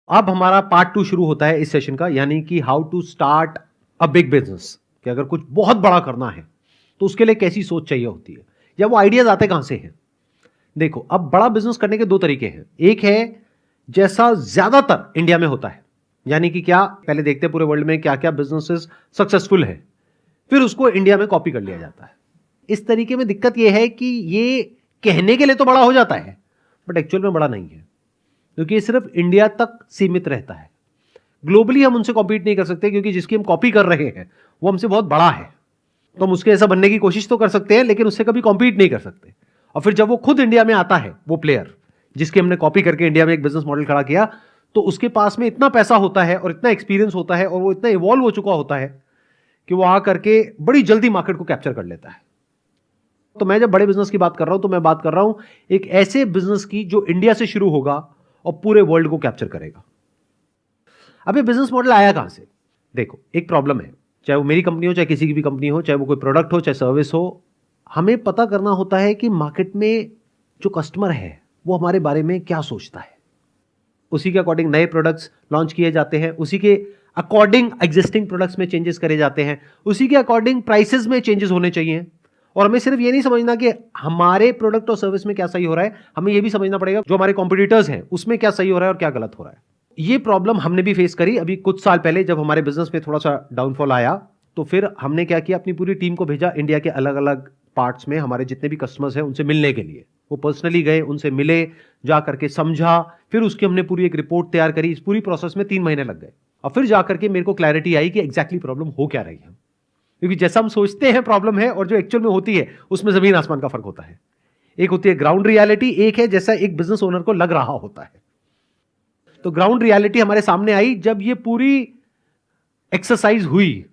अब हमारा पार्ट 2 शुरू होता है इस सेशन का, यानी कि how to start a big business. कि अगर कुछ बहुत बड़ा करना है तो उसके लिए कैसी सोच चाहिए होती है, या वो आइडियाज आते कहां से हैं। देखो, अब बड़ा बिजनेस करने के दो तरीके हैं। एक है जैसा ज्यादातर इंडिया में होता है, यानी कि क्या, पहले देखते हैं पूरे वर्ल्ड में क्या क्या बिजनेसेस सक्सेसफुल है, फिर उसको इंडिया में कॉपी कर लिया जाता है। इस तरीके में दिक्कत यह है कि ये कहने के लिए तो बड़ा हो जाता है, बट एक्चुअल में बड़ा नहीं है, क्योंकि ये सिर्फ इंडिया तक सीमित रहता है। ग्लोबली हम उनसे कॉम्पीट नहीं कर सकते, क्योंकि जिसकी हम कॉपी कर रहे हैं वो हमसे बहुत बड़ा है। तो हम उसके ऐसा बनने की कोशिश तो कर सकते हैं, लेकिन उससे कभी कॉम्पीट नहीं कर सकते। और फिर जब वो खुद इंडिया में आता है, वो प्लेयर जिसके हमने कॉपी करके इंडिया में एक बिजनेस मॉडल खड़ा किया, तो उसके पास में इतना पैसा होता है और इतना एक्सपीरियंस होता है और वो इतना इवॉल्व हो चुका होता है कि वो आ करके बड़ी जल्दी मार्केट को कैप्चर कर लेता है। तो मैं जब बड़े बिजनेस की बात कर रहा हूं तो मैं बात कर रहा हूं एक ऐसे बिजनेस की जो इंडिया से शुरू होगा और पूरे वर्ल्ड को कैप्चर करेगा। अब ये बिजनेस मॉडल आया कहां से? देखो, एक प्रॉब्लम है, चाहे वो मेरी कंपनी हो, चाहे किसी की भी कंपनी हो, चाहे वो कोई प्रोडक्ट हो, चाहे सर्विस हो, हमें पता करना होता है कि मार्केट में जो कस्टमर है वो हमारे बारे में क्या सोचता है। उसी के अकॉर्डिंग नए प्रोडक्ट्स लॉन्च किए जाते हैं, उसी के अकॉर्डिंग एग्जिस्टिंग प्रोडक्ट्स में चेंजेस करे जाते हैं, उसी के अकॉर्डिंग प्राइसेस में चेंजेस होने चाहिए। और हमें सिर्फ ये नहीं समझना कि हमारे प्रोडक्ट और सर्विस में क्या सही हो रहा है, हमें ये भी समझना पड़ेगा जो हमारे कॉम्पिटिटर्स हैं उसमें क्या सही हो रहा है और क्या गलत हो रहा है। ये प्रॉब्लम हमने भी फेस करी अभी कुछ साल पहले, जब हमारे बिजनेस में थोड़ा सा डाउनफॉल आया, तो फिर हमने क्या किया, अपनी पूरी टीम को भेजा इंडिया के अलग अलग पार्ट्स में हमारे जितने भी कस्टमर्स हैं उनसे मिलने के लिए। वो पर्सनली गए, उनसे मिले, जा करके समझा, फिर उसकी हमने पूरी एक रिपोर्ट तैयार करी। इस पूरी प्रोसेस में 3 महीने लग गए और फिर जा करके मेरे को क्लैरिटी आई कि एग्जैक्टली प्रॉब्लम हो क्या रही है। क्योंकि जैसा हम सोचते हैं प्रॉब्लम है और जो एक्चुअल में होती है उसमें जमीन आसमान का फर्क होता है। एक होती है ग्राउंड रियलिटी, एक है जैसा एक बिजनेस ओनर को लग रहा होता है। तो ग्राउंड रियलिटी हमारे सामने आई जब ये पूरी एक्सरसाइज हुई,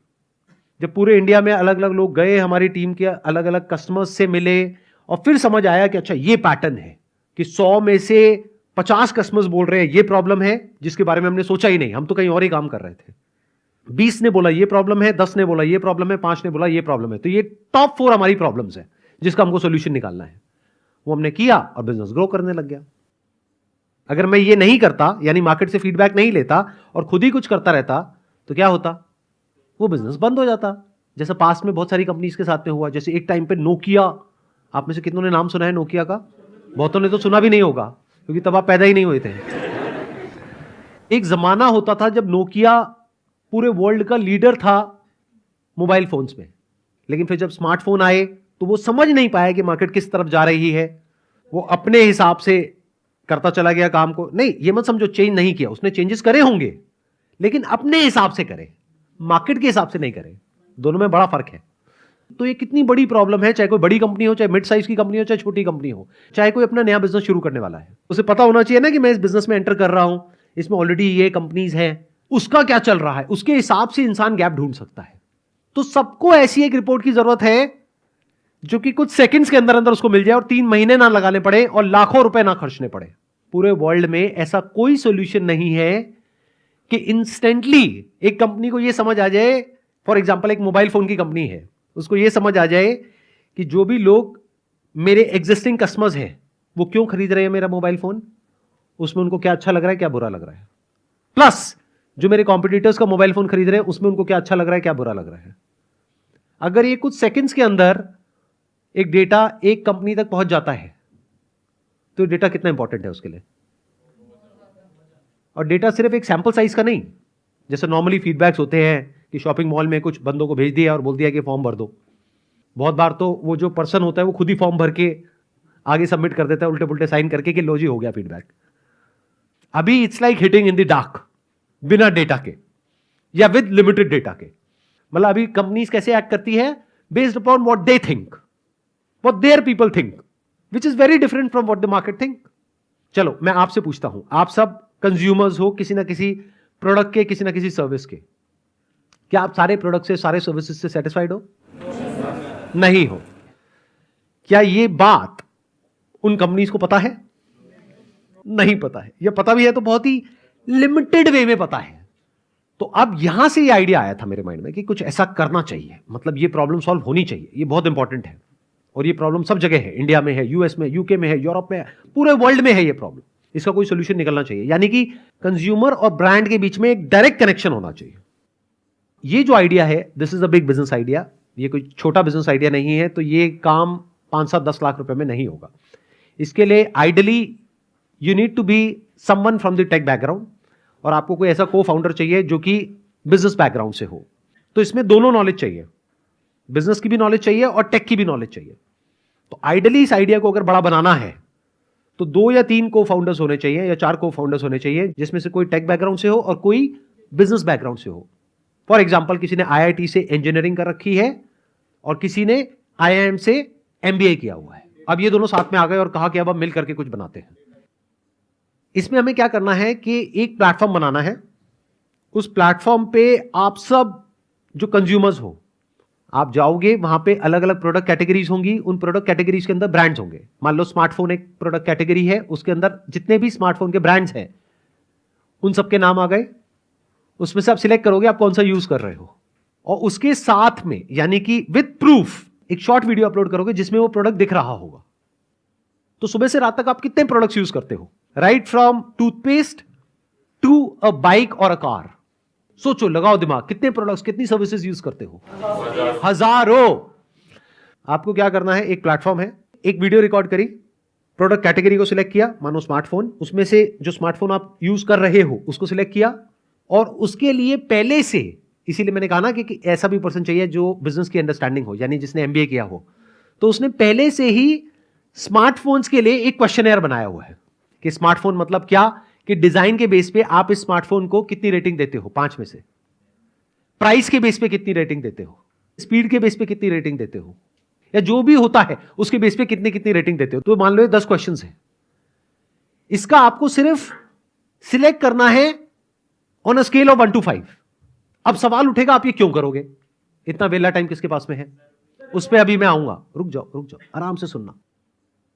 जब पूरे इंडिया में अलग अलग लोग गए, हमारी टीम के अलग अलग कस्टमर्स से मिले, और फिर समझ आया कि अच्छा ये पैटर्न है कि 100 में से 50 कस्टमर्स बोल रहे हैं ये प्रॉब्लम है, जिसके बारे में हमने सोचा ही नहीं, हम तो कहीं और ही काम कर रहे थे। 20 ने बोला ये प्रॉब्लम है, 10 ने बोला ये प्रॉब्लम है, 5 ने बोला ये प्रॉब्लम है। तो ये टॉप 4 हमारी प्रॉब्लम्स है जिसका हमको सोल्यूशन निकालना है। वो हमने किया और बिजनेस ग्रो करने लग गया। अगर मैं ये नहीं करता, यानी मार्केट से फीडबैक नहीं लेता और खुद ही कुछ करता रहता, तो क्या होता, वो बिजनेस बंद हो जाता, जैसा पास्ट में बहुत सारी कंपनीज के साथ में हुआ। जैसे एक टाइम पे नोकिया, आप में से कितनों ने नाम सुना है नोकिया का? बहुतों ने तो सुना भी नहीं होगा, क्योंकि तब आप पैदा ही नहीं हुए थे। एक जमाना होता था जब नोकिया पूरे वर्ल्ड का लीडर था मोबाइल फोन्स में, लेकिन फिर जब स्मार्टफोन आए तो वो समझ नहीं पाया कि मार्केट किस तरफ जा रही है। वो अपने हिसाब से करता चला गया काम को। नहीं, ये मत समझो चेंज नहीं किया, उसने चेंजेस करे होंगे, लेकिन अपने हिसाब से करे, मार्केट के हिसाब से नहीं करे। दोनों में बड़ा फर्क है। तो ये कितनी बड़ी प्रॉब्लम है, चाहे कोई बड़ी कंपनी हो, चाहे मिड साइज की कंपनी हो, चाहे छोटी कंपनी हो, चाहे कोई अपना नया बिजनेस शुरू करने वाला है, उसे पता होना चाहिए ना कि मैं इस बिजनेस में एंटर कर रहा हूं, इसमें ऑलरेडी ये कंपनीज हैं, उसका क्या चल रहा है, उसके हिसाब से इंसान गैप ढूंढ सकता है। तो सबको ऐसी एक रिपोर्ट की जरूरत है जो कि कुछ सेकंड्स के अंदर अंदर उसको मिल जाए और 3 महीने ना लगाने पड़े और लाखों रुपए ना खर्चने पड़े। पूरे वर्ल्ड में ऐसा कोई सॉल्यूशन नहीं है कि इंस्टेंटली एक कंपनी को यह समझ आ जाए। फॉर एग्जांपल, एक मोबाइल फोन की कंपनी है, उसको यह समझ आ जाए कि जो भी लोग मेरे एग्जिस्टिंग कस्टमर्स हैं वो क्यों खरीद रहे हैं मेरा मोबाइल फोन, उसमें उनको क्या अच्छा लग रहा है, क्या बुरा लग रहा है, प्लस जो मेरे कॉम्पिटिटर्स का मोबाइल फोन खरीद रहे हैं उसमें उनको क्या अच्छा लग रहा है, क्या बुरा लग रहा है। अगर ये कुछ सेकंड्स के अंदर एक डेटा एक कंपनी तक पहुंच जाता है, तो डेटा कितना इंपॉर्टेंट है उसके लिए। और डेटा सिर्फ एक सैंपल साइज का नहीं, जैसे नॉर्मली फीडबैक्स होते हैं कि शॉपिंग मॉल में कुछ बंदों को भेज दिया और बोल दिया कि फॉर्म भर दो। बहुत बार तो वो जो पर्सन होता है वो खुद ही फॉर्म भर के आगे सबमिट कर देता है, उल्टे पुल्टे साइन करके कि लो जी हो गया फीडबैक। अभी it's like hitting in the dark, बिना डेटा के या विद लिमिटेड डेटा के। मतलब अभी कंपनीज कैसे एक्ट करती है, based upon what they think, what their people think, which is very different from what the market think. चलो मैं आपसे पूछता हूं, आप सब कंज्यूमर्स हो किसी ना किसी प्रोडक्ट के, किसी ना किसी सर्विस के। क्या आप सारे प्रोडक्ट से, सारे सर्विसेज से सेटिस्फाइड हो? नहीं हो। क्या ये बात उन कंपनीज को पता है? नहीं पता है, या पता भी है तो बहुत ही लिमिटेड वे में पता है। तो अब यहां से ये आइडिया आया था मेरे माइंड में कि कुछ ऐसा करना चाहिए, मतलब ये प्रॉब्लम सॉल्व होनी चाहिए, ये बहुत इंपॉर्टेंट है। और ये प्रॉब्लम सब जगह है, इंडिया में है, यूएस में, यूके में है, यूरोप में है, पूरे वर्ल्ड में है ये प्रॉब्लम। इसका कोई सोल्यूशन निकलना चाहिए, यानी कि कंज्यूमर और ब्रांड के बीच में एक डायरेक्ट कनेक्शन होना चाहिए। ये जो आइडिया है, this is a big business idea, ये कोई छोटा बिजनेस आइडिया नहीं है। तो ये काम 5-7-10 लाख रुपए में नहीं होगा। इसके लिए ideally you need to be someone from the tech background, और आपको कोई ऐसा को फाउंडर चाहिए जो कि बिजनेस बैकग्राउंड से हो। तो इसमें दोनों नॉलेज चाहिए, बिजनेस की भी नॉलेज चाहिए और टेक की भी नॉलेज चाहिए। तो आइडियली इस आइडिया को अगर बड़ा बनाना है तो 2 या 3 को फाउंडर्स होने चाहिए या 4 को फाउंडर्स होने चाहिए, जिसमें से कोई टेक बैकग्राउंड से हो और कोई बिजनेस बैकग्राउंड से हो। फॉर एग्जाम्पल, किसी ने IIT से इंजीनियरिंग कर रखी है और किसी ने IIM से MBA किया हुआ है। अब ये दोनों साथ में आ गए और कहा कि अब हम मिल करके कुछ बनाते हैं। इसमें हमें क्या करना है कि एक प्लेटफॉर्म बनाना है। उस प्लेटफॉर्म पे आप सब जो कंज्यूमर्स हो, आप जाओगे, वहां पे अलग अलग प्रोडक्ट कैटेगरीज होंगी, उन प्रोडक्ट कैटेगरीज के अंदर ब्रांड्स होंगे। मान लो स्मार्टफोन एक प्रोडक्ट कैटेगरी है, उसके अंदर जितने भी स्मार्टफोन के ब्रांड्स हैं उन सबके नाम आ गए। उसमें से आप सिलेक्ट करोगे आप कौन सा यूज कर रहे हो, और उसके साथ में यानी कि विद प्रूफ एक शॉर्ट वीडियो अपलोड करोगे जिसमें वो प्रोडक्ट दिख रहा होगा। तो सुबह से रात तक आप कितने प्रोडक्ट्स यूज करते हो, right from toothpaste to a bike और अ कार। सोचो, लगाओ दिमाग, कितने प्रोडक्ट्स, कितनी सर्विसेज यूज करते हो? हजारों। आपको क्या करना है, एक प्लेटफॉर्म है, एक वीडियो रिकॉर्ड करी, प्रोडक्ट कैटेगरी को सिलेक्ट किया, मानो स्मार्टफोन, उसमें से जो स्मार्टफोन आप यूज कर रहे हो उसको सिलेक्ट किया, और उसके लिए पहले से, इसीलिए मैंने कहा ना कि ऐसा भी पर्सन चाहिए जो बिजनेस की अंडरस्टैंडिंग हो, यानी जिसने MBA किया हो। तो उसने पहले से ही स्मार्टफोन्स के लिए एक क्वेश्चनर बनाया हुआ है कि स्मार्टफोन मतलब क्या, कि डिजाइन के बेस पे आप इस स्मार्टफोन को कितनी रेटिंग देते हो 5 में से, प्राइस के बेस पे कितनी रेटिंग देते हो, स्पीड के बेस पे कितनी रेटिंग देते हो, या जो भी होता है उसके बेस पे कितनी कितनी रेटिंग देते हो। तो मान लो 10 क्वेश्चंस हैं, इसका आपको सिर्फ सिलेक्ट करना है on a scale of 1 to 5। अब सवाल उठेगा आप ये क्यों करोगे, इतना वेला टाइम किसके पास में है, उस पर अभी मैं आऊंगा। रुक जाओ आराम से सुनना।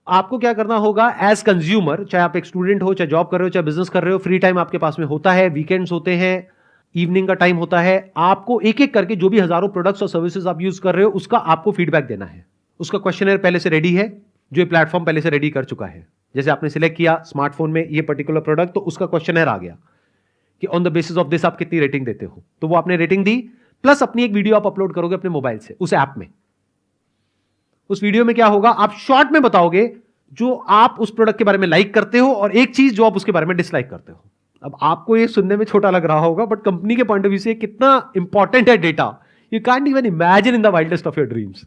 आपको क्या करना होगा एज कंज्यूमर, चाहे आप एक स्टूडेंट हो, चाहे जॉब कर रहे हो, चाहे बिजनेस कर रहे हो, फ्री टाइम आपके पास में होता है, वीकेंड्स होते हैं, इवनिंग का टाइम होता है, आपको एक एक करके जो भी हजारों प्रोडक्ट्स और सर्विसेज आप यूज कर रहे हो उसका आपको फीडबैक देना है। उसका क्वेश्चनर पहले से रेडी है, जो प्लेटफॉर्म पहले से रेडी कर चुका है। जैसे आपने सिलेक्ट किया स्मार्टफोन में ये पर्टिकुलर प्रोडक्ट, तो उसका क्वेश्चनर आ गया कि on the basis of this आप कितनी रेटिंग देते हो। तो वो आपने रेटिंग दी, प्लस अपनी एक वीडियो आप अपलोड करोगे अपने मोबाइल से उस ऐप में। उस वीडियो में क्या होगा, आप शॉर्ट में बताओगे जो आप उस प्रोडक्ट के बारे में लाइक करते हो और एक चीज जो आप उसके बारे में डिसलाइक करते हो। अब आपको ये सुनने में छोटा लग रहा होगा, बट कंपनी के पॉइंट ऑफ व्यू से कितना इंपॉर्टेंट है data, you can't even imagine in the wildest of your dreams.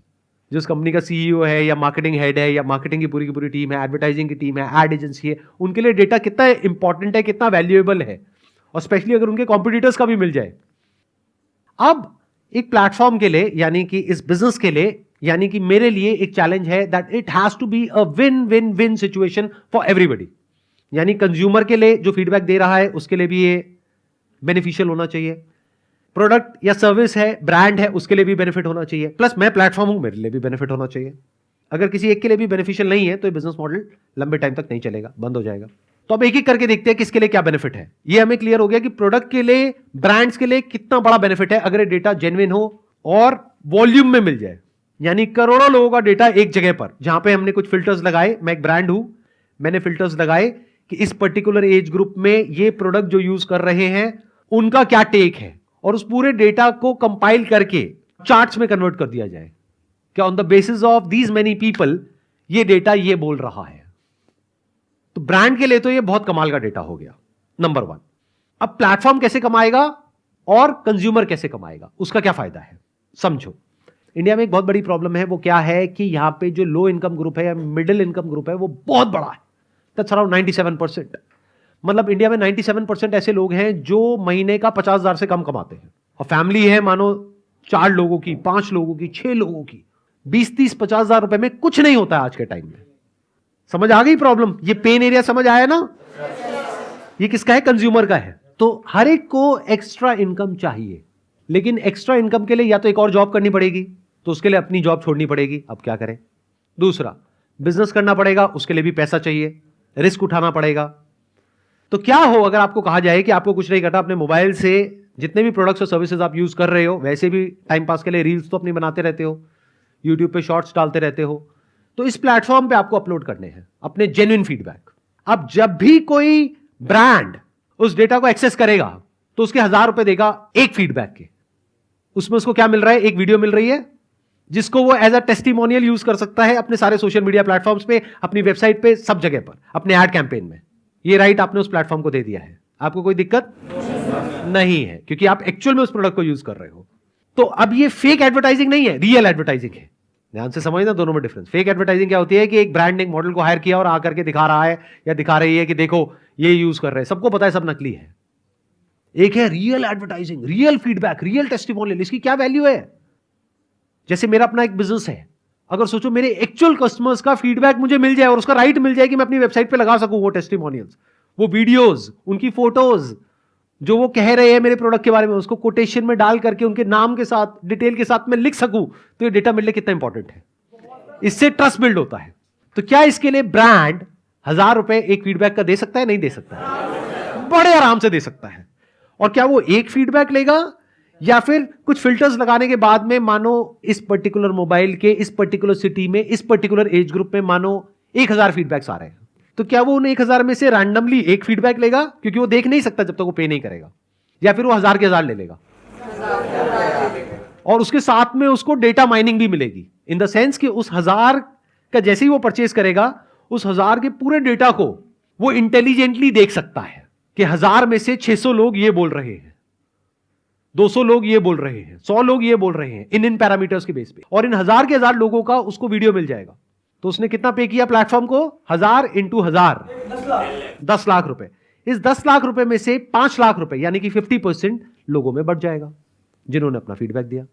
जिस कंपनी का CEO है या मार्केटिंग हेड है या मार्केटिंग की पूरी टीम है, एडवर्टाइजिंग की टीम है, एड एजेंसी है, उनके लिए डेटा कितना इंपॉर्टेंट है, कितना वैल्यूएबल है, और स्पेशली अगर उनके कॉम्पिटिटर्स का भी मिल जाए। अब एक प्लेटफॉर्म के लिए, यानी कि इस बिजनेस के लिए, यानी कि मेरे लिए एक चैलेंज है that it has to be a win win win situation for everybody. यानी कंज्यूमर के लिए जो फीडबैक दे रहा है उसके लिए भी ये बेनिफिशियल होना चाहिए, प्रोडक्ट या सर्विस है, ब्रांड है, उसके लिए भी बेनिफिट होना चाहिए, प्लस मैं प्लेटफॉर्म हूं, मेरे लिए भी बेनिफिट होना चाहिए। अगर किसी एक के लिए भी बेनिफिशियल नहीं है तो ये बिजनेस मॉडल लंबे टाइम तक नहीं चलेगा, बंद हो जाएगा। तो अब एक एक करके देखते हैं किसके लिए क्या बेनिफिट है। ये हमें क्लियर हो गया कि प्रोडक्ट के लिए, ब्रांड्स के लिए कितना बड़ा बेनिफिट है अगर ये डेटा जेन्युइन हो और वॉल्यूम में मिल जाए, यानी करोड़ों लोगों का डेटा एक जगह पर, जहां पे हमने कुछ फिल्टर्स लगाए। मैं एक ब्रांड हूं, मैंने फिल्टर्स लगाए कि इस पर्टिकुलर एज ग्रुप में ये प्रोडक्ट जो यूज कर रहे हैं उनका क्या टेक है, और उस पूरे डेटा को कंपाइल करके चार्ट्स में कन्वर्ट कर दिया जाए कि on the basis of these many people ये डेटा ये बोल रहा है। तो ब्रांड के लिए तो ये बहुत कमाल का डेटा हो गया, नंबर 1। अब प्लेटफॉर्म कैसे कमाएगा और कंज्यूमर कैसे कमाएगा, उसका क्या फायदा है, समझो। इंडिया में एक बहुत बड़ी प्रॉब्लम है, वो क्या है कि यहां पे जो लो इनकम ग्रुप है या मिडिल इनकम ग्रुप है वो बहुत बड़ा है, दैट्स अराउंड 97%। मतलब इंडिया में 97% ऐसे लोग हैं जो महीने का 50,000 से कम कमाते हैं, और फैमिली है मानो 4 लोगों की, 5 लोगों की, 6 लोगों की, 20-30-50,000 रुपए में कुछ नहीं होता है आज के टाइम में। समझ आ गई प्रॉब्लम, ये पेन एरिया समझ आया ना। ये किसका है, कंज्यूमर का है। तो हर एक को एक्स्ट्रा इनकम चाहिए, लेकिन एक्स्ट्रा इनकम के लिए या तो एक और जॉब करनी पड़ेगी, तो उसके लिए अपनी जॉब छोड़नी पड़ेगी, अब क्या करें। दूसरा, बिजनेस करना पड़ेगा, उसके लिए भी पैसा चाहिए, रिस्क उठाना पड़ेगा। तो क्या हो अगर आपको कहा जाए कि आपको कुछ नहीं करना, अपने मोबाइल से जितने भी प्रोडक्ट्स और सर्विसेज आप यूज कर रहे हो, वैसे भी टाइम पास के लिए रील्स तो अपनी बनाते रहते हो, यूट्यूब पे शॉर्ट्स डालते रहते हो, तो इस प्लेटफॉर्म पे आपको अपलोड करने हैं अपने जेन्युइन फीडबैक। अब जब भी कोई ब्रांड उस डेटा को एक्सेस करेगा तो उसके 1000 रुपए देगा एक फीडबैक के। उसमें उसको क्या मिल रहा है? एक वीडियो मिल रही है जिसको वो एज अ टेस्टिमोनियल यूज कर सकता है अपने सारे सोशल मीडिया प्लेटफॉर्म्स पे, अपनी वेबसाइट पे, सब जगह पर, अपने एड कैंपेन में। ये राइट आपने उस प्लेटफॉर्म को दे दिया है, आपको कोई दिक्कत नहीं है, क्योंकि आप एक्चुअल में उस प्रोडक्ट को यूज कर रहे हो। तो अब ये फेक एडवर्टाइजिंग नहीं है, रियल एडवर्टाइजिंग है। ध्यान से समझना दोनों में डिफरेंस। फेक एडवर्टाइजिंग क्या होती है कि एक ब्रांड ने एक मॉडल को हायर किया और आकर के दिखा रहा है या दिखा रही है कि देखो ये यूज कर रहे हैं, सबको पता है सब नकली है। एक है real advertising, real feedback, real testimonial. इसकी क्या वैल्यू है? जैसे मेरा अपना एक बिजनेस है, अगर सोचो मेरे एक्चुअल कस्टमर्स का फीडबैक मुझे मिल जाए और उसका राइट मिल जाए कि मैं अपनी वेबसाइट पे लगा सकूं वो टेस्टिमोनियल्स, वो वीडियोस, उनकी फोटोज, जो वो कह रहे हैं मेरे प्रोडक्ट के बारे में, उसको कोटेशन में डाल करके उनके नाम के साथ, डिटेल के साथ मैं लिख सकूं, तो ये डेटा मेरे लिए कितना इंपॉर्टेंट है। इससे ट्रस्ट बिल्ड होता है। तो क्या इसके लिए ब्रांड 1000 रुपए एक फीडबैक का दे सकता है? नहीं दे सकता है, बड़े आराम से दे सकता है। और क्या वो एक फीडबैक लेगा या फिर कुछ फिल्टर्स लगाने के बाद में, मानो इस पर्टिकुलर मोबाइल के इस पर्टिकुलर सिटी में इस पर्टिकुलर एज ग्रुप में मानो 1000 फीडबैक्स आ रहे हैं, तो क्या वो उन 1000 में से रैंडमली एक फीडबैक लेगा? क्योंकि वो देख नहीं सकता जब तक वो पे नहीं करेगा। या फिर वो 1000 के 1000 ले लेगा और उसके साथ में उसको डेटा माइनिंग भी मिलेगी, इन द सेंस कि उस 1000 का जैसे ही वो परचेज करेगा, उस 1000 के पूरे डेटा को वो इंटेलिजेंटली देख सकता है कि 1000 में से 600 लोग ये बोल रहे हैं, 200 लोग ये बोल रहे हैं, 100 लोग ये बोल रहे हैं, इन पैरामीटर्स के बेस पे, और इन 1000 के 1000 लोगों का उसको वीडियो मिल जाएगा। तो उसने कितना पे किया प्लेटफॉर्म को? 1000 इंटू 1000, 10 लाख रुपए। इस 10 लाख रुपए में से 5 लाख रुपए यानी कि 50% लोगों में बढ़ जाएगा जिन्होंने अपना फीडबैक दिया।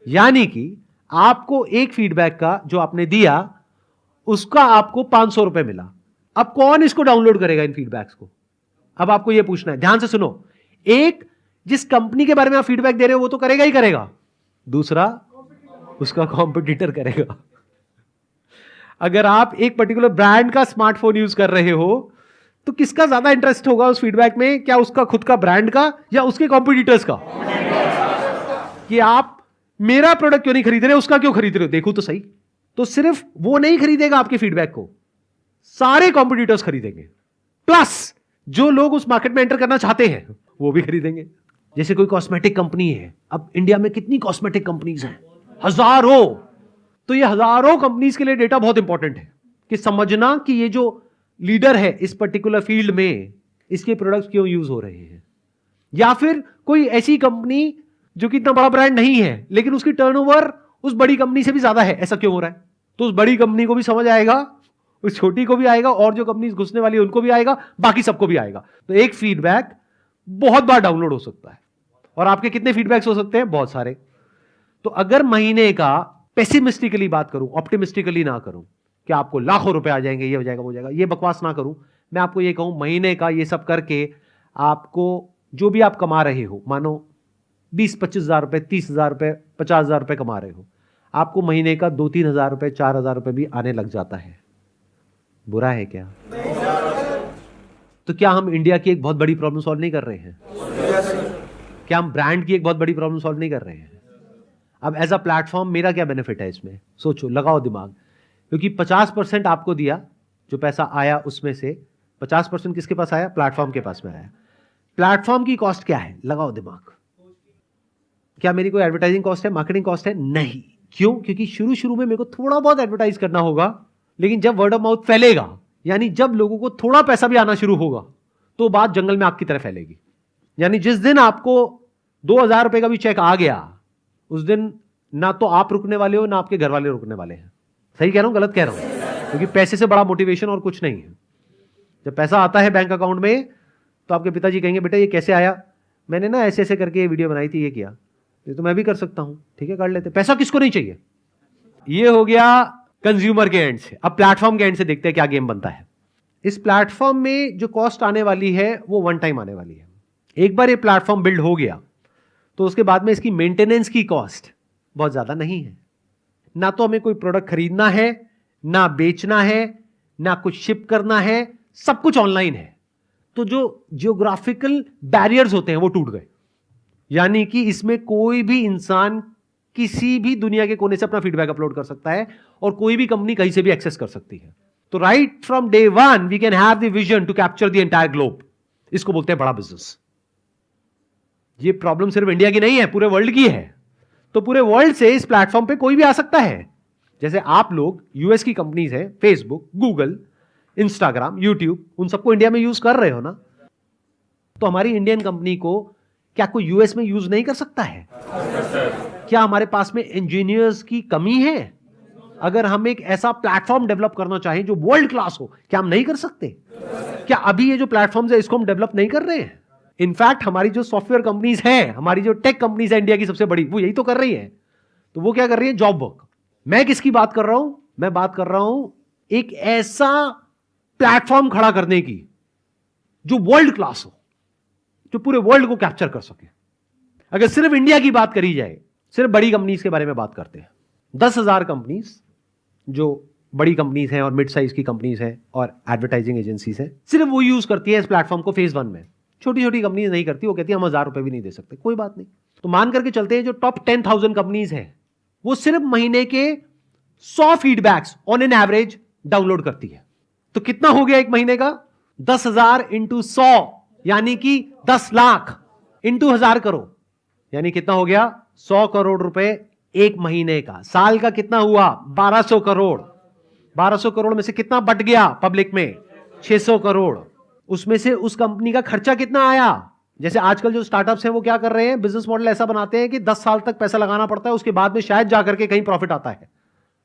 यानी कि आपको एक फीडबैक का जो आपने दिया उसका आपको 500 रुपए मिला। अब कौन इसको डाउनलोड करेगा इन फीडबैक्स को? अब आपको यह पूछना है, ध्यान से सुनो। एक, जिस कंपनी के बारे में आप फीडबैक दे रहे हो वो तो करेगा ही करेगा, दूसरा उसका कॉम्पिटिटर करेगा। अगर आप एक पर्टिकुलर ब्रांड का स्मार्टफोन यूज कर रहे हो तो किसका ज्यादा इंटरेस्ट होगा उस फीडबैक में? क्या उसका खुद का ब्रांड का या उसके कॉम्पिटिटर्स का? कि आप मेरा प्रोडक्ट क्यों नहीं खरीद रहे, उसका क्यों खरीद रहे हो, देखो तो सही। तो सिर्फ वो नहीं खरीदेगा आपके फीडबैक को, सारे कॉम्पिटिटर्स खरीदेंगे, प्लस जो लोग उस मार्केट में एंटर करना चाहते हैं वो भी खरीदेंगे। जैसे कोई कॉस्मेटिक कंपनी है, अब इंडिया में कितनी कॉस्मेटिक कंपनीज हैं? हजारों। तो ये हजारों कंपनीज के लिए डेटा बहुत इंपॉर्टेंट है कि समझना कि ये जो लीडर है इस पर्टिकुलर फील्ड में, इसके प्रोडक्ट्स क्यों यूज हो रहे हैं। या फिर कोई ऐसी कंपनी जो कि इतना बड़ा ब्रांड नहीं है लेकिन उसकी टर्नओवर उस बड़ी कंपनी से भी ज्यादा है, ऐसा क्यों हो रहा है? तो उस बड़ी कंपनी को भी समझ आएगा, उस छोटी को भी आएगा, और जो कंपनी घुसने वाली है उनको भी आएगा, बाकी सबको भी आएगा। तो एक फीडबैक बहुत बार डाउनलोड हो सकता है। और आपके कितने फीडबैक्स हो सकते हैं? बहुत सारे। तो अगर महीने का, पेसिमिस्टिकली बात करूं, ऑप्टिमिस्टिकली ना करूं कि आपको लाखों रुपए आ जाएंगे, ये हो जाएगा, वो हो जाएगा, ये बकवास ना करूं, मैं आपको ये कहूं महीने का ये सब करके आपको जो भी आप कमा रहे हो, मानो 20-25 हजार रुपए, 30 हजार रुपए, 50 हजार रुपए कमा रहे हो, आपको महीने का 2-3 हजार रुपए, 4 हजार रुपए भी आने लग जाता है। बुरा है क्या? तो क्या हम इंडिया की एक बहुत बड़ी प्रॉब्लम सॉल्व नहीं कर रहे हैं? क्या हम ब्रांड की एक बहुत बड़ी प्रॉब्लम सॉल्व नहीं कर रहे हैं? अब एज अ प्लेटफॉर्म मेरा क्या बेनिफिट है इसमें? सोचो, लगाओ दिमाग। क्योंकि 50% आपको दिया, जो पैसा आया उसमें से 50% किसके पास आया? प्लेटफॉर्म के पास में आया। प्लेटफॉर्म की कॉस्ट क्या है? लगाओ दिमाग। क्या मेरी कोई एडवर्टाइजिंग कॉस्ट है, मार्केटिंग कॉस्ट है? नहीं। क्यों? क्योंकि शुरू शुरू में मेरे को थोड़ा बहुत एडवर्टाइज करना होगा, लेकिन जब वर्ड ऑफ माउथ फैलेगा, यानी जब लोगों को थोड़ा पैसा भी आना शुरू होगा, तो बात जंगल में आग की तरह फैलेगी। यानी जिस दिन आपको 2000 रुपए का भी चेक आ गया, उस दिन ना तो आप रुकने वाले हो, ना आपके घर वाले रुकने वाले हैं। सही कह रहा हूं, गलत कह रहा हूं? क्योंकि पैसे से बड़ा मोटिवेशन और कुछ नहीं है। जब पैसा आता है बैंक अकाउंट में, तो आपके पिताजी कहेंगे, बेटा ये कैसे आया? मैंने ना ऐसे ऐसे करके ये वीडियो बनाई थी, ये किया, ये तो मैं भी कर सकता हूं, ठीक है कर लेते। पैसा किसको नहीं चाहिए? ये हो गया कंज्यूमर के एंड से। अब प्लेटफॉर्म के एंड से देखते हैं क्या गेम बनता है। इस प्लेटफॉर्म में जो कॉस्ट आने वाली है वो वन टाइम आने वाली है। एक बार ये प्लेटफॉर्म बिल्ड हो गया तो उसके बाद में इसकी मेंटेनेंस की कॉस्ट बहुत ज्यादा नहीं है। ना तो हमें कोई प्रोडक्ट खरीदना है, ना बेचना है, ना कुछ शिप करना है, सब कुछ ऑनलाइन है। तो जो जियोग्राफिकल बैरियर्स होते हैं वो टूट गए। यानी कि इसमें कोई भी इंसान किसी भी दुनिया के कोने से अपना फीडबैक अपलोड कर सकता है और कोई भी कंपनी कहीं से भी एक्सेस कर सकती है। तो right from day one we can have the vision to capture the entire globe. इसको बोलते हैं बड़ा बिजनेस. ये प्रॉब्लम सिर्फ इंडिया की नहीं है, पूरे वर्ल्ड की है. तो पूरे वर्ल्ड से इस प्लेटफॉर्म पे कोई भी आ सकता है. जैसे आप लोग यूएस की कंपनीज है, फेसबुक, गूगल, इंस्टाग्राम, यूट्यूब, उन सबको इंडिया में यूज कर रहे हो ना. तो हमारी इंडियन कंपनी को क्या कोई यूएस में यूज नहीं कर सकता है? क्या हमारे पास में इंजीनियर्स की कमी है? अगर हम एक ऐसा प्लेटफॉर्म डेवलप करना चाहें जो वर्ल्ड क्लास हो, क्या हम नहीं कर सकते? क्या अभी ये जो प्लेटफॉर्म है इसको हम डेवलप नहीं कर रहे हैं? इनफैक्ट हमारी जो सॉफ्टवेयर कंपनीज हैं, हमारी जो टेक कंपनीज है इंडिया की सबसे बड़ी, वो यही तो कर रही है. तो वो क्या कर रही है? Job work. मैं किसकी बात कर रहा हूं? मैं बात कर रहा हूं एक ऐसा प्लेटफॉर्म खड़ा करने की जो वर्ल्ड क्लास हो, जो पूरे वर्ल्ड को कैप्चर कर सके. अगर सिर्फ इंडिया की बात करी जाए, सिर्फ बड़ी कंपनीज के बारे में बात करते हैं, 10,000 कंपनीज जो बड़ी कंपनीज हैं और मिड साइज की कंपनीज हैं और एडवर्टाइजिंग एजेंसीज हैं, सिर्फ वो यूज करती है इस प्लेटफॉर्म को फेज 1 में. छोटी छोटी कंपनीज नहीं करती. वो कहती है हम 1,000 रुपए भी नहीं दे सकते. कोई बात नहीं. तो मान करके चलते हैं जो टॉप 10,000 कंपनीज हैं वो सिर्फ महीने के 100 feedbacks on an average download करती है. तो कितना हो गया एक महीने का? 10,000 इंटू 100 यानी कि 10 लाख इंटू 1,000 करोड़ यानी कितना हो गया? 100 करोड़ रुपए एक महीने का. साल का कितना हुआ? 1,200 करोड़. 1,200 करोड़ में से कितना बट गया पब्लिक में? 600 करोड़. उसमें से उस कंपनी का खर्चा कितना आया? जैसे आजकल जो स्टार्टअप्स हैं वो क्या कर रहे हैं, बिजनेस मॉडल ऐसा बनाते हैं कि 10 साल तक पैसा लगाना पड़ता है, उसके बाद में शायद जाकर के कहीं प्रॉफिट आता है.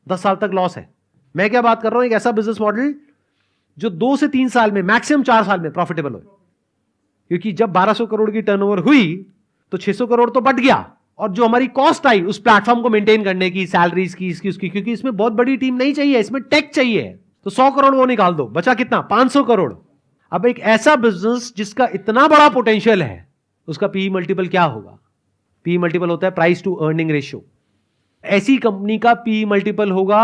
10 साल तक लॉस है. मैं क्या बात कर रहा हूं, एक ऐसा बिजनेस मॉडल जो 2 से 3 साल में, मैक्सिमम 4 साल में प्रॉफिटेबल हो. क्योंकि जब 1,200 करोड़ की टर्नओवर हुई तो 600 करोड़ तो बट गया, और जो हमारी कॉस्ट आई उस प्लेटफॉर्म को मेंटेन करने की, सैलरीज की, इसकी उसकी, क्योंकि इसमें बहुत बड़ी टीम नहीं चाहिए, इसमें टेक चाहिए, तो 100 करोड़ वो निकाल दो, बचा कितना? 500 करोड़. अब एक ऐसा बिजनेस जिसका इतना बड़ा पोटेंशियल है, उसका पीई मल्टीपल क्या होगा? पीई मल्टीपल होता है प्राइस टू अर्निंग रेशियो. ऐसी कंपनी का पीई मल्टीपल होगा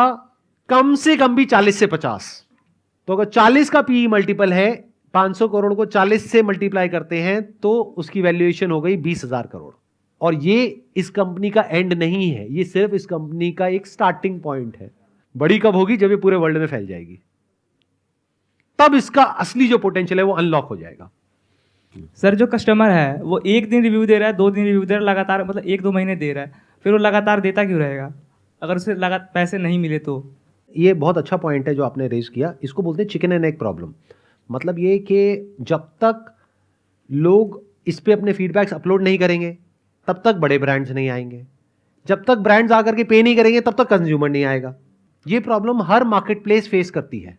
कम से कम भी 40 से 50. तो अगर 40 का पीई मल्टीपल है, 500 करोड़ को 40 से मल्टीप्लाई करते हैं तो उसकी वैल्यूएशन हो गई 20,000 करोड़. और ये इस कंपनी का एंड नहीं है, ये सिर्फ इस कंपनी का एक स्टार्टिंग पॉइंट है. बड़ी कब होगी? जब ये पूरे वर्ल्ड में फैल जाएगी, तब इसका असली जो पोटेंशियल है वो अनलॉक हो जाएगा. सर जो कस्टमर है वो एक दिन रिव्यू दे रहा है, 2 दिन रिव्यू दे रहा है, लगातार मतलब 1-2 महीने दे रहा है, फिर वो लगातार देता क्यों रहेगा अगर उसे लगातार पैसे नहीं मिले तो? ये बहुत अच्छा पॉइंट है जो आपने रेज किया. इसको बोलते हैं चिकन एंड एग प्रॉब्लम. मतलब ये कि जब तक लोग इस पे अपने फीडबैक्स अपलोड नहीं करेंगे तब तक बड़े ब्रांड्स नहीं आएंगे. जब तक ब्रांड्स आकर के पे नहीं करेंगे तब तक कंज्यूमर नहीं आएगा. ये प्रॉब्लम हर मार्केट प्लेस फेस करती है,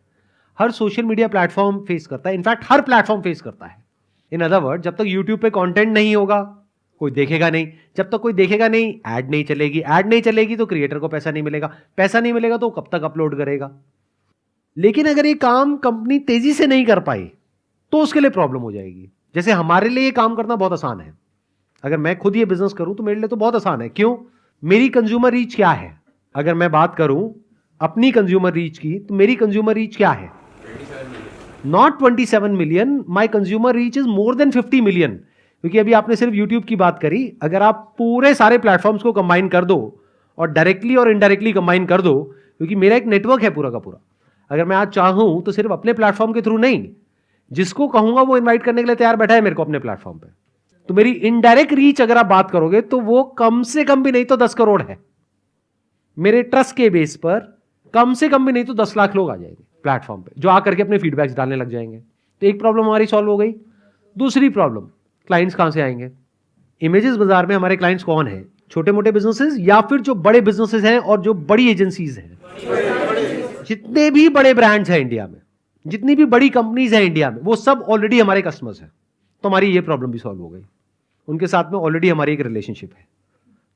हर सोशल मीडिया प्लेटफॉर्म फेस करता है, इनफैक्ट हर प्लेटफॉर्म फेस करता है. इन अदर वर्ड, जब तक यूट्यूब पे कंटेंट नहीं होगा कोई देखेगा नहीं. जब तक कोई देखेगा नहीं, ऐड नहीं चलेगी. ऐड नहीं चलेगी तो क्रिएटर को पैसा नहीं मिलेगा. पैसा नहीं मिलेगा तो कब तक अपलोड करेगा. लेकिन अगर ये काम कंपनी तेजी से नहीं कर पाई तो उसके लिए प्रॉब्लम हो जाएगी. जैसे हमारे लिए ये काम करना बहुत आसान है. अगर मैं खुद ये बिजनेस करूं तो मेरे लिए तो बहुत आसान है. क्यों? मेरी कंज्यूमर रीच क्या है? अगर मैं बात करूं अपनी कंज्यूमर रीच की, तो मेरी कंज्यूमर रीच क्या है? Not 27 million, my consumer reach is more than 50 million. क्योंकि अभी आपने सिर्फ यूट्यूब की बात करी, अगर आप पूरे सारे प्लेटफॉर्म्स को कंबाइन कर दो और डायरेक्टली और इनडायरेक्टली कंबाइन कर दो, क्योंकि मेरा एक नेटवर्क है पूरा का पूरा. अगर मैं आज चाहूं तो सिर्फ अपने प्लेटफॉर्म के थ्रू नहीं, जिसको कहूंगा वो इन्वाइट करने के लिए तैयार बैठा है मेरे को अपने प्लेटफॉर्म पे. तो मेरी इनडायरेक्ट रीच अगर आप बात करोगे तो वो कम से कम भी नहीं तो 10 करोड़ है. मेरे ट्रस्ट के बेस पर कम से कम भी नहीं तो 10 लाख लोग आ जाएंगे प्लेटफॉर्म पे, जो आकर के अपने फीडबैक्स डालने लग जाएंगे. तो एक प्रॉब्लम हमारी सॉल्व हो गई. दूसरी प्रॉब्लम, क्लाइंट्स कहां से आएंगे? इमेजेस बाजार में हमारे क्लाइंट्स कौन है? छोटे मोटे बिजनेसेस या फिर जो बड़े बिजनेसेस हैं और जो बड़ी एजेंसीज हैं. जितने भी बड़े ब्रांड्स हैं इंडिया में, जितनी भी बड़ी कंपनीज हैं इंडिया में, वो सब ऑलरेडी हमारे कस्टमर्स हैं. तो हमारी ये प्रॉब्लम भी सॉल्व हो गई. उनके साथ में ऑलरेडी हमारी एक रिलेशनशिप है.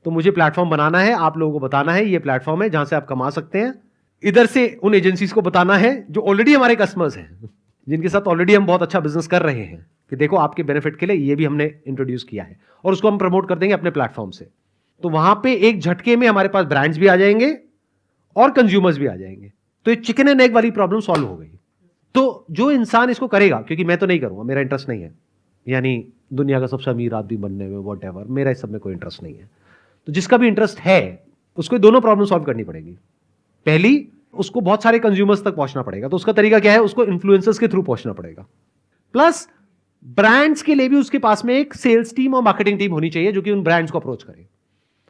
तो मुझे प्लेटफॉर्म बनाना है, आप लोगों को बताना है ये प्लेटफॉर्म है जहां से आप कमा सकते हैं. इधर से उन एजेंसीज को बताना है जो ऑलरेडी हमारे कस्टमर्स हैं, जिनके साथ ऑलरेडी हम बहुत अच्छा बिजनेस कर रहे हैं, कि देखो आपके बेनिफिट के लिए ये भी हमने इंट्रोड्यूस किया है, और उसको हम प्रमोट कर देंगे अपने प्लेटफॉर्म से. तो वहां पे एक झटके में हमारे पास ब्रांड्स भी आ जाएंगे और कंज्यूमर्स भी आ जाएंगे. तो ये चिकन एंड एग वाली प्रॉब्लम सॉल्व हो गई. तो जो इंसान इसको करेगा, क्योंकि मैं तो नहीं करूंगा, मेरा इंटरेस्ट नहीं है, यानी दुनिया का सबसे अमीर आदमी बनने में, वॉट एवर, मेरा इस सब में कोई इंटरेस्ट नहीं है. तो जिसका भी इंटरेस्ट है उसको दोनों प्रॉब्लम सॉल्व करनी पड़ेगी. पहली, उसको बहुत सारे कंज्यूमर्स तक पहुंचना पड़ेगा। तो उसका तरीका क्या है, उसको इन्फ्लुएंसर्स के थ्रू पहुंचना पड़ेगा। प्लस ब्रांड्स के लिए भी उसके पास में एक सेल्स टीम और मार्केटिंग टीम होनी चाहिए जो कि उन ब्रांड्स को अप्रोच करे।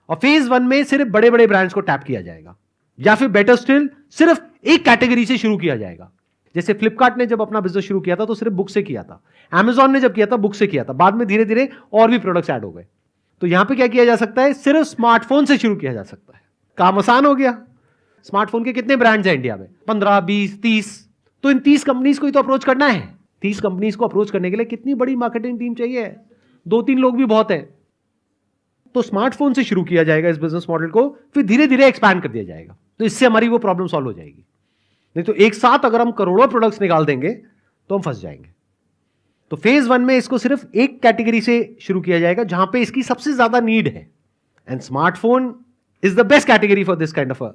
और फेज 1 में सिर्फ बड़े बड़े ब्रांड्स को टैप किया जाएगा, या फिर बेटर स्टिल सिर्फ एक कैटेगरी से शुरू किया जाएगा। जैसे फ्लिपकार्ट ने जब अपना बिजनेस शुरू किया था तो सिर्फ बुक से किया था, Amazon ने जब किया था बुक से किया था, बाद में धीरे धीरे और भी प्रोडक्ट्स ऐड हो गए। तो यहां पे क्या किया जा सकता है, सिर्फ स्मार्टफोन से शुरू किया जा सकता है। काम आसान हो गया। स्मार्टफोन के कितने ब्रांड्स हैं इंडिया में, 15, 20, 30। तो इन 30 कंपनीज को ही तो अप्रोच करना है। 30 कंपनीज को अप्रोच करने के लिए कितनी बड़ी मार्केटिंग टीम चाहिए, 2-3 लोग भी बहुत है। तो स्मार्टफोन से शुरू किया जाएगा इस बिजनेस मॉडल को, फिर धीरे धीरे एक्सपैंड कर दिया जाएगा। तो इससे हमारी वो प्रॉब्लम सॉल्व हो जाएगी। नहीं तो एक साथ अगर हम करोड़ों प्रोडक्ट्स निकाल देंगे तो हम फंस जाएंगे। तो फेज 1 में इसको सिर्फ एक कैटेगरी से शुरू किया जाएगा जहां पे इसकी सबसे ज्यादा नीड है। And smartphone is the best category for this kind of a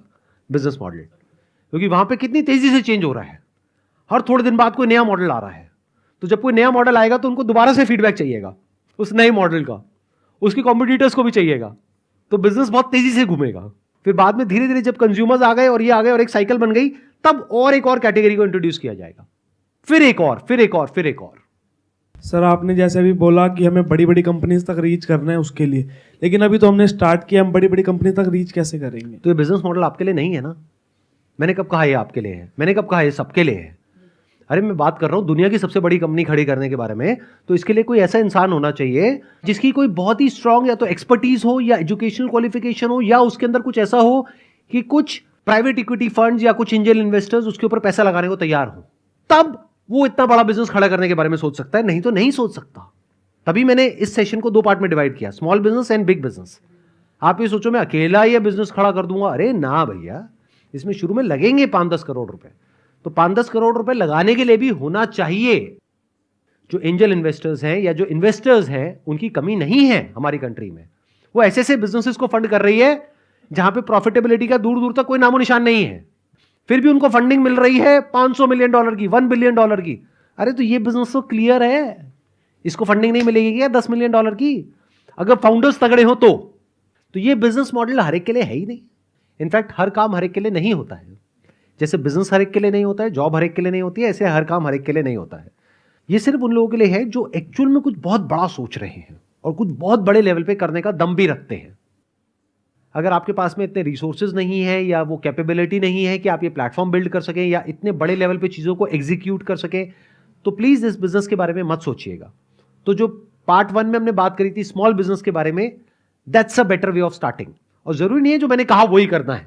business model, क्योंकि वहां पे कितनी तेजी से चेंज हो रहा है। हर थोड़े दिन बाद कोई नया मॉडल आ रहा है। तो जब कोई नया मॉडल आएगा तो उनको दोबारा से फीडबैक चाहिएगा उस नए मॉडल का, उसके कॉम्पिटिटर्स को भी चाहिएगा। तो बिजनेस बहुत तेजी से घूमेगा। फिर बाद में धीरे धीरे जब कंज्यूमर्स आ गए और ये आ गए और एक साइकिल बन गई, तब और एक और कैटेगरी को इंट्रोड्यूस किया जाएगा, फिर एक और, फिर एक और, फिर एक और। सर आपने जैसे अभी बोला कि हमें बड़ी बड़ी कंपनीज तक रीच करना है उसके लिए, लेकिन अभी तो हमने स्टार्ट किया, हम बड़ी बड़ी कंपनी तक रीच कैसे करेंगे? तो ये बिजनेस मॉडल आपके लिए नहीं है ना। मैंने कब कहा ये आपके लिए है, मैंने कब कहा ये सबके लिए है। अरे मैं बात कर रहा हूं दुनिया की सबसे बड़ी कंपनी खड़ी करने के बारे में। तो इसके लिए कोई ऐसा इंसान होना चाहिए जिसकी कोई बहुत ही स्ट्रांग या तो एक्सपर्टीज हो या एजुकेशनल क्वालिफिकेशन हो, या उसके अंदर कुछ ऐसा हो कि कुछ प्राइवेट इक्विटी फंड्स या कुछ एंजल इन्वेस्टर्स उसके ऊपर पैसा लगाने को तैयार हो। तब वो इतना बड़ा बिजनेस खड़ा करने के बारे में सोच सकता है, नहीं तो नहीं सोच सकता। तभी मैंने इस सेशन को 2 पार्ट में डिवाइड किया, small business and big business. आप ये सोचो मैं अकेला ये बिजनेस खड़ा कर दूंगा, अरे ना भैया, इसमें शुरू में लगेंगे 5-10 करोड़ रुपए। तो 5-10 करोड़ रुपए लगाने के लिए भी होना चाहिए। जो एंजल इन्वेस्टर्स हैं या जो इन्वेस्टर्स हैं उनकी कमी नहीं है हमारी कंट्री में। वो ऐसे ऐसे बिजनेसेस को फंड कर रही है जहां पे प्रॉफिटेबिलिटी का दूर दूर तक कोई नामो निशान नहीं है, फिर भी उनको फंडिंग मिल रही है $500 मिलियन की, $1 बिलियन की। अरे तो ये बिजनेस तो क्लियर है, इसको फंडिंग नहीं मिलेगी क्या $10 मिलियन की? अगर फाउंडर्स तगड़े हो तो ये बिजनेस मॉडल हर एक के लिए है ही नहीं। इनफैक्ट हर काम हर एक के लिए नहीं होता है। जैसे बिजनेस हर एक के लिए नहीं होता है, जॉब हर एक के लिए नहीं होती है, ऐसे हर काम हर एक के लिए नहीं होता है। ये सिर्फ उन लोगों के लिए है जो एक्चुअल में कुछ बहुत बड़ा सोच रहे हैं और कुछ बहुत बड़े लेवल पे करने का दम भी रखते हैं। अगर आपके पास में इतने रिसोर्सेज नहीं है या वो कैपेबिलिटी नहीं है कि आप ये प्लेटफॉर्म बिल्ड कर सकें या इतने बड़े लेवल पे चीज़ों को एग्जीक्यूट कर सकें, तो प्लीज़ इस बिजनेस के बारे में मत सोचिएगा। तो जो पार्ट 1 में हमने बात करी थी स्मॉल बिजनेस के बारे में, that's a better way of starting. और जरूरी नहीं है जो मैंने कहा वही करना है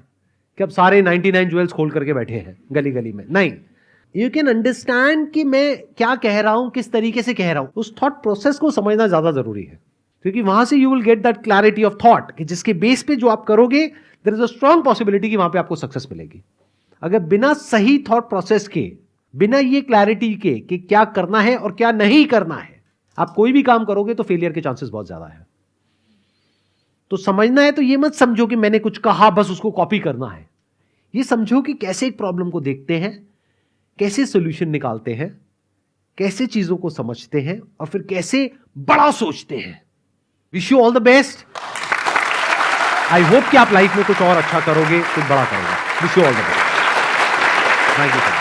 कि अब सारे 99 ज्वेल्स खोल करके बैठे हैं गली गली में। नहीं, यू कैन अंडरस्टैंड कि मैं क्या कह रहा हूं, किस तरीके से कह रहा हूं। उस थॉट प्रोसेस को समझना ज्यादा जरूरी है, क्योंकि वहां से you will get that clarity of thought कि जिसके बेस पे जो आप करोगे there is a strong possibility कि वहां पे आपको सक्सेस मिलेगी। अगर बिना सही थॉट प्रोसेस के, बिना ये क्लैरिटी के कि क्या करना है और क्या नहीं करना है, आप कोई भी काम करोगे तो फेलियर के चांसेस बहुत ज्यादा है। तो समझना है तो ये मत समझो कि मैंने कुछ कहा बस उसको कॉपी करना है। ये समझो कि कैसे एक प्रॉब्लम को देखते हैं, कैसे सोल्यूशन निकालते हैं, कैसे चीजों को समझते हैं और फिर कैसे बड़ा सोचते हैं। Wish you all the best. I hope कि आप लाइफ में कुछ और अच्छा करोगे, कुछ बड़ा करोगे। Wish you all the best. Thank you.